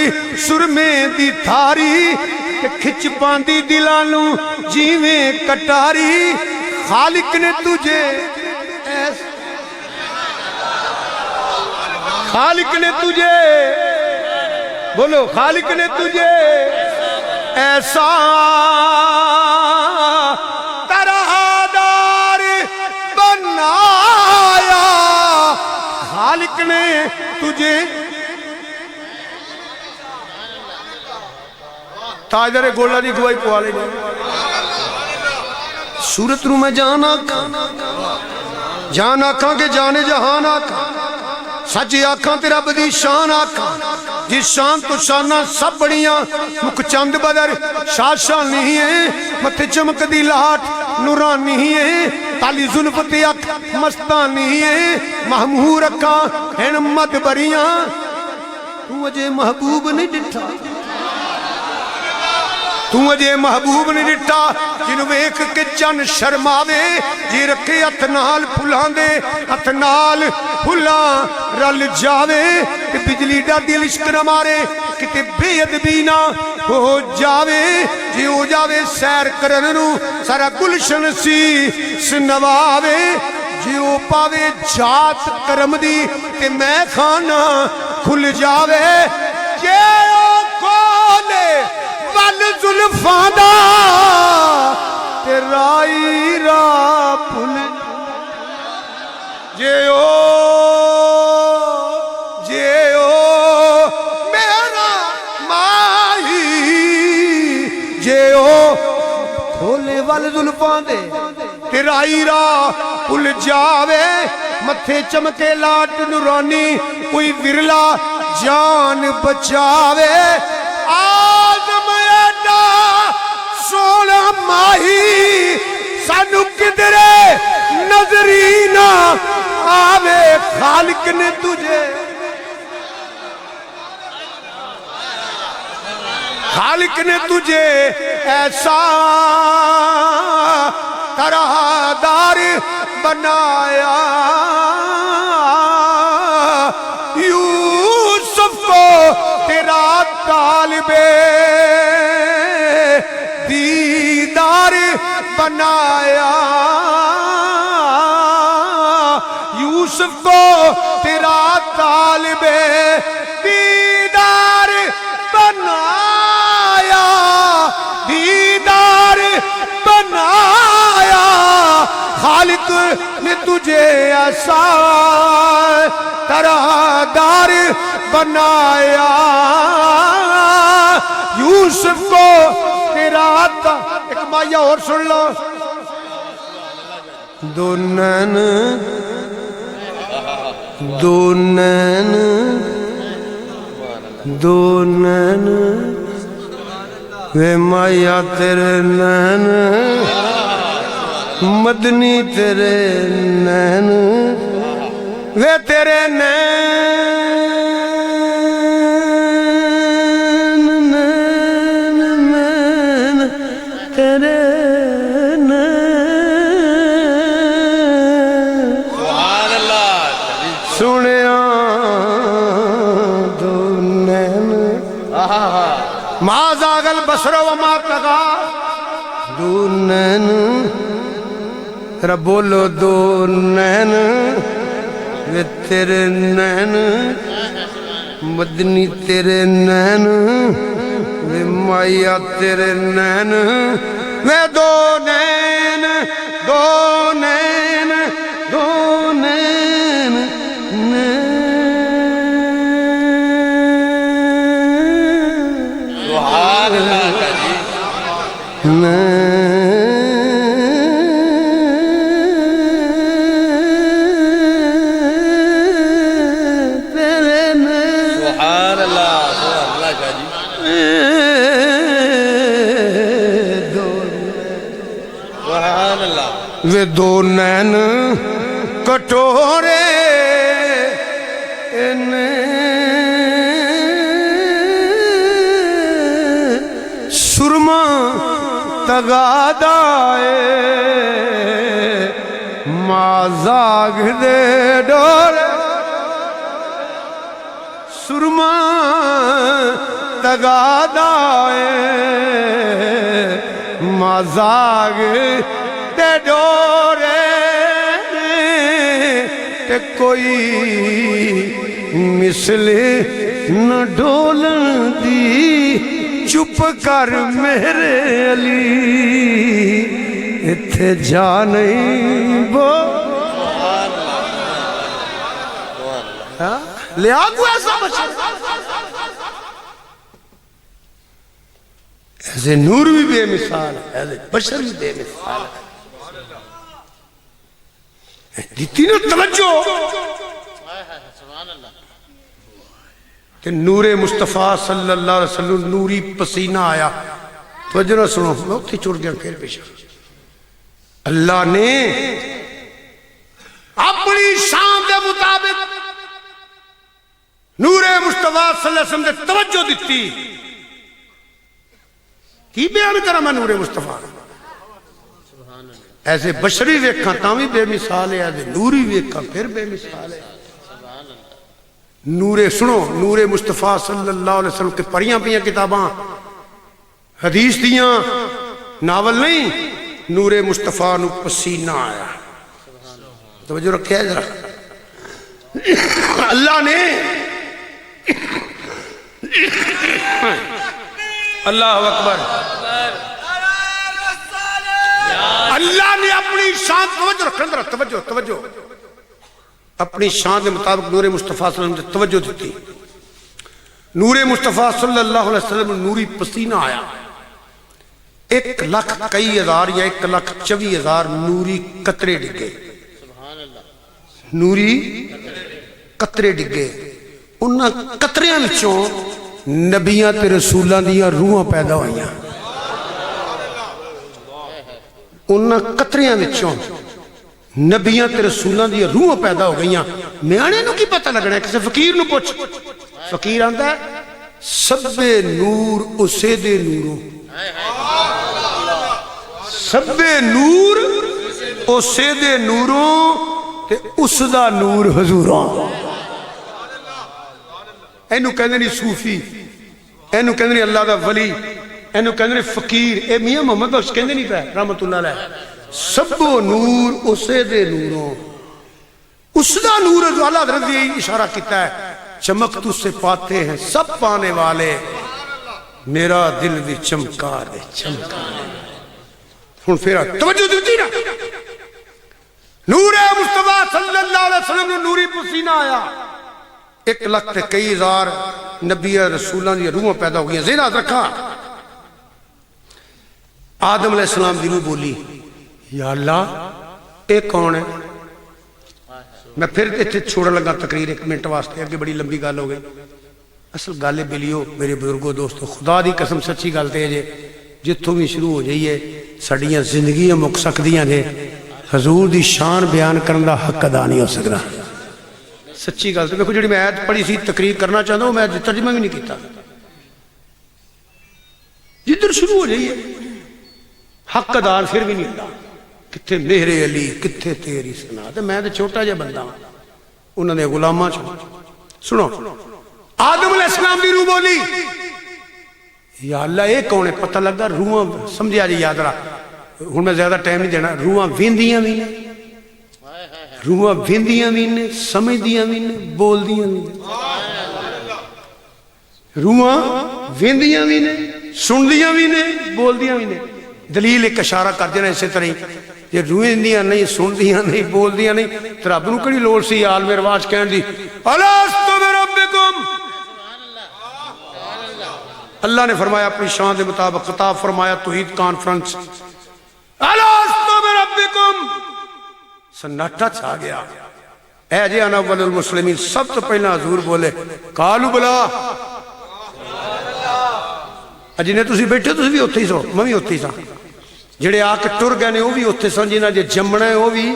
سرمے دی تھاری کہ کھچ پاندی دلانو جیویں کٹاری خالق نے تجھے ایسا خالق نے تجھے بولو خالق نے تجھے ایسا طرح دار بنایا خالق نے تجھے تاجدر گولہ دی گواہی پوالے گئے صورت رو میں جانا کھاں کہ جانے جہان آکھاں سچی آکھاں تیرا بدی شان آکھاں جس شان تو شانہ سب بڑیاں مکھ چند بدر شاشان نہیں ہے متھے چمک دی لاٹ نوران نہیں ہے تالی ظلفت اک مستان نہیں ہے محمور اکھاں ہن مد بریاں تو اجے محبوب نہیں ڈٹھا تو اجے محبوب نہیں ڈٹھا جنہوں ایک کے چن شرماوے جی رکھے اتنال پھلان دے اتنال پھلان رل جاوے کہ بجلی ڈا دل عشق نہ مارے کتے بے ادبینا ہو جاوے جی ہو جاوے سیر کرننو سارا گلشن سی سنواوے جی ہو پاوے جات کرم دی کہ میں کھانا کھل جاوے جے او کھولے ول ظلفاں دا تیرائی را پھل جے او میرا ماہی جے او کھولے ول ظلفاں دے تیرائی را پھل جاوے متھے چمکے لاٹ نورانی کوئی ورلا جان بچاوے آدم ایڈا سونا ماہی سانو کدرے نظرینہ آوے خالق نے تجھے خالق نے تجھے ایسا طرح دار بنایا یوسف کو تیرا طالب دیدار بنایا یوسف کو تیرا طالب دیدار بنایا دیدار بنایا خالق نے تجھے ایسا طرح دار بنایا یوسف کو تیرا ایک مائیہ اور سن لو دو نین وے مائیہ تیرے نین مدنی تیرے نین وے تیرے نین تیرے نین سنیا دو نین ما زاغل بصر وما طغا دو نین رب بولو دو نین وے تیرے نین مدنی تیرے نین وے مائیا تیرے نین وے دو نین دو نین دو نین سبحان اللہ کا جی سبحان اللہ کا جی سبحان اللہ وے دو نین کٹورے سرما تغادائے مازاگ دے ڈورے سرما تغادائے مازاگ دے ڈورے تے کوئی مثل نہ ڈولن دی چپ کر میرے علی اتھے جا نہیں بو لیا کو ایسا بچے ایسے نور بھی بے مثال ہے ایسے بشر بھی بے مثال ہے جتنی نا توجہ سبحان اللہ کہ نور مصطفیٰ صلی اللہ علیہ وسلم نوری پسینہ آیا توجہ نہ سنو میں اتھی چھوڑ گیا پھر پیشہ اللہ نے اپنی شان دے مطابق نور مصطفیٰ صلی اللہ علیہ وسلم دے توجہ دیتی کی بیان کرا میں نور مصطفیٰ ایسے بشری ویکھاں تاوی بے مثال ہے ایسے نوری ویکھاں پھر بے مثال ہے نور سنو نور مصطفیٰ صلی اللہ علیہ وسلم کے پڑھیاں پیاں کتاباں حدیث دیاں ناول نہیں نور مصطفیٰ نو پسینہ آیا توجہ رکھے ذرا اللہ نے اللہ اکبر اللہ نے اپنی شان توجہ رکھنے ذرا توجہ اپنی شان کے مطابق نور مصطفیٰ صلی اللہ علیہ وسلم نے توجہ دیتی نور مصطفیٰ صلی اللہ علیہ وسلم نوری پسینہ آیا 1,20,000 یا 1,24,000 نوری قطرے ڈگے نوری قطرے ڈگے انہاں قطریاں وچوں نبیاں تے رسولاں دیاں روحاں پیدا ہوئیاں انہاں قطریاں وچوں نبیاں تے رسولاں دی روح پیدا ہو گئیاں میانے نو کی پتہ لگنا ہے کسی فقیر نو پوچھ فقیر آندہ ہے سب نور اسے دے نوروں سب نور اسے دے نوروں تے اس دا نور حضوراں اینو کہنے نہیں صوفی اینو کہنے نہیں اللہ دا ولی اینو کہنے نہیں فقیر اے میاں محمد بخش کہنے نہیں پہ رحمت اللہ علیہ سب نور اسے دے نوروں اس دا نور جو اللہ حضرت نے اشارہ کیتا ہے چمک تو سے پاتے ہیں سب پانے والے میرا دل بھی چمکا دے ہن پھر توجہ دیتی نا نور مصطفیٰ صلی اللہ علیہ وسلم نے نوری پسینہ آیا 1,20,000 نبی رسولوں دی روحیں پیدا ہو گئی ذہن رکھا آدم علیہ السلام دی روح بولی یا اللہ اے کون ہے میں پھر اتنے چھوڑا لگا تقریر 1 منٹ واسطے اگے بڑی لمبی گل ہو گئی اصل گل بلیو میرے بزرگوں دوستو خدا دی قسم سچی گل تے جے جتوں بھی شروع ہو جائیے ساڈیاں زندگیاں مک سکدیاں نے حضور دی شان بیان کرن دا حق ادا نہیں ہو سکدا سچی گل تے دیکھو جڑی میں آیت پڑھی سی تقریر کرنا چاہتا ہوں میں ترجمہ بھی نہیں کیتا جدھر شروع ہو جائیے حق ادا پھر بھی نہیں ہوتا کتھے میرے علی کتھے تیری سنا تے میں تے چھوٹا جا بندہ ہوں انہوں نے غلاماں سنو آدم علیہ السلام دی روح بولی یا اللہ یہ کون ہے پتہ لگا روحاں سمجھا جی یاد رہا ہوں میں زیادہ ٹائم نہیں دینا روحاں ویندیاں بھی نے روحاں ویندیاں بھی نے سمجھدیاں بھی نے بولدیاں بھی نے روحاں ویندیاں بھی نے سندیاں بھی نے بولدیاں بھی نے دلیل ایک اشارہ کر دینا اسی طرح یہ روحاں نہیں سندیاں نہیں بولدیاں نہیں تو رب نو کڑی لوڑ سی عالم رواج کہن دی الستو بربکم اللہ نے فرمایا اپنی شان دے مطابق خطاب فرمایا توحید کانفرنس الستو بربکم سناٹا چھا گیا اے جی انا اول المسلمین سب تو پہلا حضور بولے قالوا بلا جنہیں تسی بیٹھے تسی بھی اتھے ہی سو میں بھی اتھے ہی سا جڑے آ کے ٹر گئے نے وہ بھی اتھے سن جنہیں جے جمنا ہے وہ بھی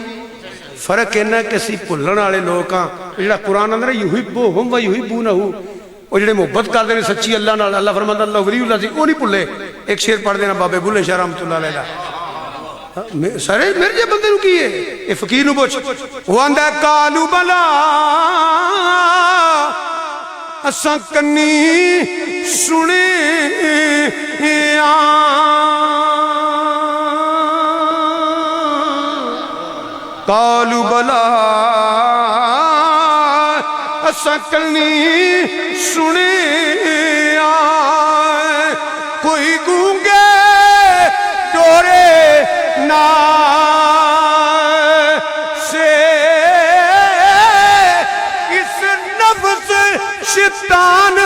فرق ہے نا کہ اسی بھلن والے لوگ ہاں جڑا قرآن اندر یحبہم و یحبونہ وہ جڑے محبت کر دے سچی اللہ نال اللہ فرماتا اللہ ولی اللہ سی وہ نہیں بھلے ایک شعر پڑھ دینا بابے بھلے شاہ رحمۃ اللہ علیہ سارے میرے جے بندے نو کی ہے یہ فقیر نو پوچھ وہ آندا قالوا بلا اساں کنی سنے قالوا بلا اساں کنی سنے کوئی گونگے ڈورے نا سے اس نفس شیطان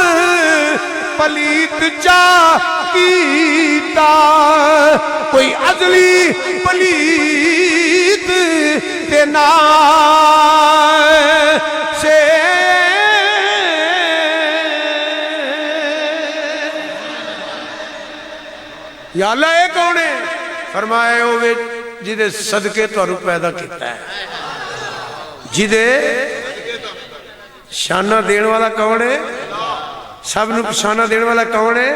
پلیت جا کیتا کوئی عدلی پلیت دینا سے یا اللہ اے کون ہے فرمائے ہوئے جدے صدقے تو روح پیدا کیتا ہے جدے شانہ دین والا کون ہے سب نو شانہ دین والا کون ہے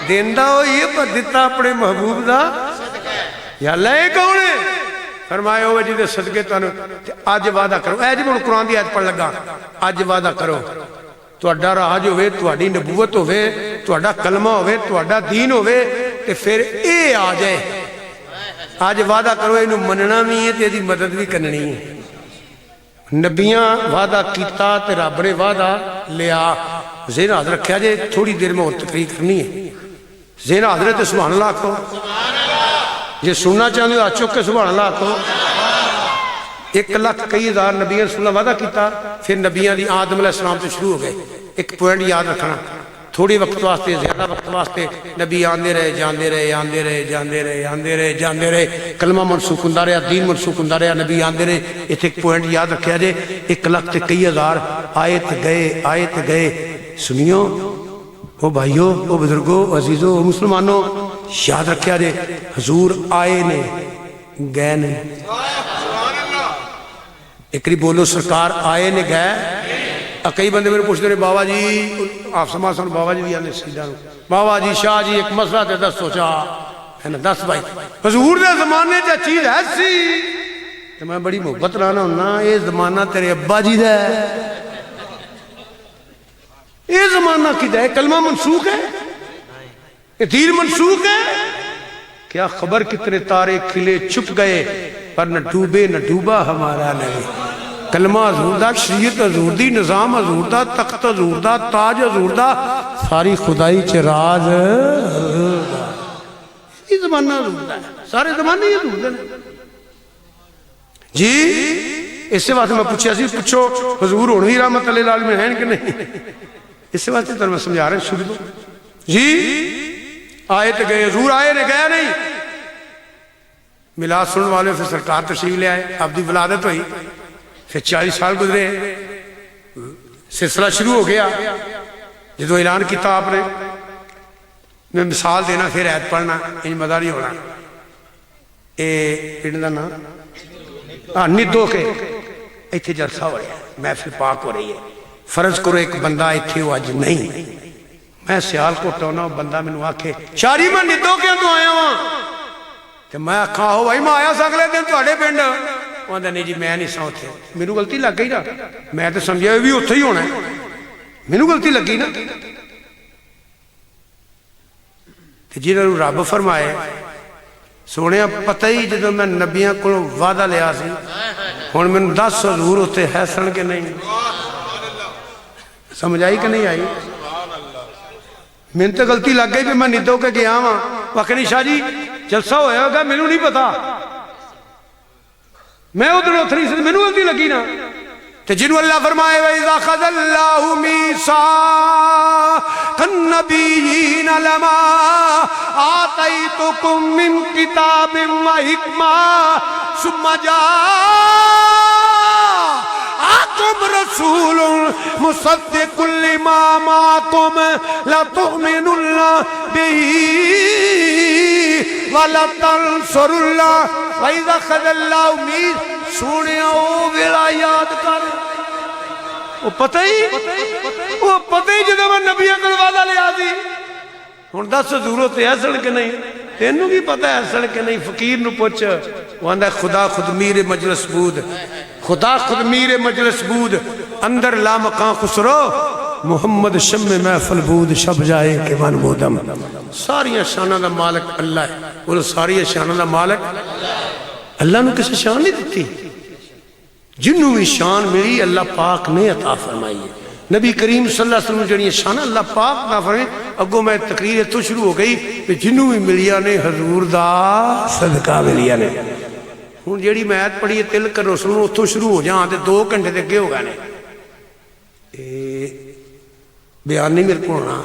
دیندہ ہو یہ پر دیتا اپنے محبوب دا یا اللہ اے کون ہے فرمائے ہوئے جدے صدقے تو آج وعدہ کرو اے جب انہوں قرآن دی آیت پڑھ لگا آج وعدہ کرو تو اڈا راج ہوئے تو اڈی نبوت ہوئے تو اڈا کلمہ ہوئے تو اڈا دین ہوئے کہ پھر اے آ جائے آج وعدہ کرو انہوں مننا بھی ہے تیری مدد بھی کرنی ہے نبیاں وعدہ کیتا تے رب نے وعدہ لیا ذہن حاضر رکھیا جائے تھوڑی دیر میں اور تقریر کرنی ہے ذہن حاضر ہے تو سبحان اللہ کو یہ سننا چاہتے ہو چک کے سبحان اللہ کو 1,00,000 نبیاں رسول اللہ وعدہ کیتا پھر نبیاں دی آدم علیہ السلام سے شروع ہو گئے ایک پوائنٹ یاد رکھنا تھوڑی وقت واسطے زیادہ وقت واسطے نبی آندے رہے جاندے رہے آندے رہے جاندے رہے آندے رہے جاندے رہے کلمہ منسوخ ہوندا رہیا دین منسوخ ہوندا رہیا نبی آندے رہے ایتھے ایک پوائنٹ یاد رکھیا جے 1,00,000 آئے تے گئے سنیو او بھائیو او بزرگو عزیزو او مسلمانوں یاد رکھیا جے حضور آئے نے گئے نے ایکری بولو سرکار آئے نے گئے کئی بندے میرے پوچھتے ہیں بابا جی آپ سماع سن بابا جی بھی آنے سیدھا بابا جی شاہ جی ایک مسئلہ تے 10 سوچا ہے نا 10 بھائی حضور دے زمانے جا چیز ہے سی تو میں بڑی محبت رانا ہونا یہ زمانہ تیرے ابا جی دا ہے یہ زمانہ کی دا ہے کلمہ منسوخ ہے یہ دین منسوخ ہے کیا خبر کتنے تارے کھلے چھپ گئے پر نہ ڈوبے نہ ڈوبا ہمارا نبی کلمہ حضور دا شریعت حضور دی نظام حضور دا تخت حضور دا تاج حضور دا ساری خدائی چراز یہ زمانہ حضور دا ہے سارے زمانے یہ حضور دا ہے جی اس سے بات میں پوچھا سی پوچھو حضور ہونے رحمت اللہ العالمین ہیں کہ نہیں اس سے بات میں سمجھا رہے ہیں شروع دو جی آئے تو گئے حضور آئے نے گیا نہیں میلاد سننے والے پھر سرکار تشریف لے آئے آپ دی ولادت ہوئی پھر 40 سال گزرے سلسلہ شروع ہو گیا جدو اعلان کیتا آپ نے میں مثال دینا پھر عید پڑھنا ان مزہ نہیں ہونا اے پنڈ دا نا ندو کے ایتھے جلسہ ہو رہا ہے محفل پاک ہو رہی ہے فرض کرو ایک بندہ ایتھے ہو آج نہیں میں سیال کو ٹونا بندہ میں نو آکھے شاری میں ندو کے تو آیا ہوں تو میں آکھا ہو بھائی میں آیا سا اگلے دن تو اڑے پنڈ وہ آدھا نہیں جی میں نہیں سا اتنے میرے غلطی لگ گئی نا میں تو سمجھا بھی اتنے ہی ہونا میرے غلطی لگی نا جنہوں رب فرمائے سونے پتہ ہی جدو میں نبیاں کو وعدہ لیا سی ہوں میں 10 حضور اتنے ہے سن کے نہیں سمجھ آئی کہ نہیں آئی میری تو غلطی لگ گئی بھی میں ندو کے گیا ہاں وقت شاہ جی جلسہ ہویا ہوگا مینوں نہیں پتا میں ادھر اتری سی مینوں غلطی لگی نا تو جنہوں اللہ فرمائے وَإِذَا خَذَ اللَّهُ مِيثَاقَ النَّبِيِّينَ لَمَا آتَيْتُكُم مِّن كِتَابٍ وَحِكْمَةٍ ثُمَّ جَاءَكُمْ رَسُولٌ مُصَدِّقٌ لِّمَا مَعَكُمْ لَتُؤْمِنُنَّ بِهِ وَلَتَنصُرُنَّهُ وَإِذَا خَذَ اللَّهُ مِيثَاقَ سونے او ویلا یاد کر وہ پتہ ہی جدو میں نبیوں کو وعدہ لیا سی ہوں 10 حضور تے ایسن کے نہیں تینوں کی پتہ ایسن کے نہیں فقیر نو پوچھ وہ آندا خدا خود میر مجلس بود خدا خود میر مجلس بود اندر لامکاں خسرو محمد شم محفل بود شب جائے کہ من بودم ساری شانہ دا مالک اللہ ہے وہ ساری شانہ دا مالک اللہ نے کسی شان نہیں دیتی جنہوں بھی شان ملی اللہ پاک نے عطا فرمائی ہے نبی کریم صلی اللہ علیہ وسلم جنہی شان اللہ پاک عطا فرمائی اگو میں تقریر تو شروع ہو گئی کہ جنہوں بھی ملیا نے حضور دا صدقہ ملیا نے ہوں جیڑی میں آیت پڑھی ہے تلک رسول اتھو شروع ہو جہاں 2 گھنٹے دے گئے ہو گئے بیان نہیں میرے کو ہونا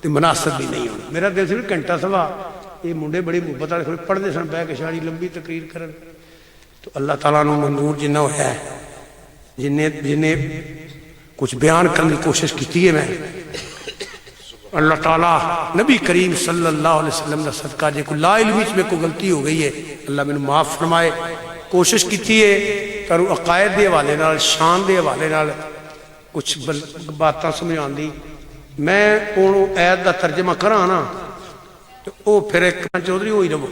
تو مناسب بھی نہیں ہونا میرا دل سے گھنٹہ سوا یہ منڈے بڑی محبت والے پڑھتے سن بہ کے شاڑی لمبی تقریر کرن تو اللہ تعالیٰ نے منظور جنہ ہے جنہیں کچھ بیان کرنے کی کوشش کی ہے میں اللہ تعالیٰ نبی کریم صلی اللہ علیہ وسلم نے صدقہ جے کو لا علمی میں کوئی غلطی ہو گئی ہے اللہ میں معاف فرمائے کوشش کی ہے کرو عقائد دے حوالے نال شان دے حوالے نال کچھ باتاں سمجھان دی میں انہوں عید دا ترجمہ کراں نا تو وہ پھر ایک چودھری ہوئی رہو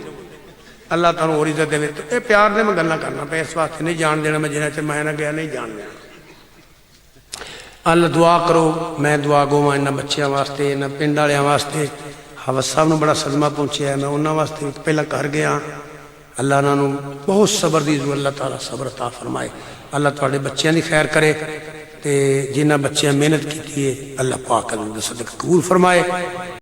اللہ تعالیٰ اور عزت دے تو اے پیار دے میں گلنا کرنا پہ اس واسطے نہیں جان دینا میں جنہیں چاہے میں نہ گیا نہیں جان دینا اللہ دعا کرو میں دعا گو میں انہاں بچیاں واسطے انہاں پنڈ والیاں واسطے حوث صاحب نے بڑا صدمہ پہنچیا ہے میں انہاں واسطے پہلا کر گیا اللہ انہوں بہت صبر دی ضرور اللہ تعالیٰ صبر عطا فرمائے اللہ تواڈے بچیاں دی خیر کرے تے جنہاں بچیاں محنت کی ہے اللہ پاک اللہ صدق قبول فرمائے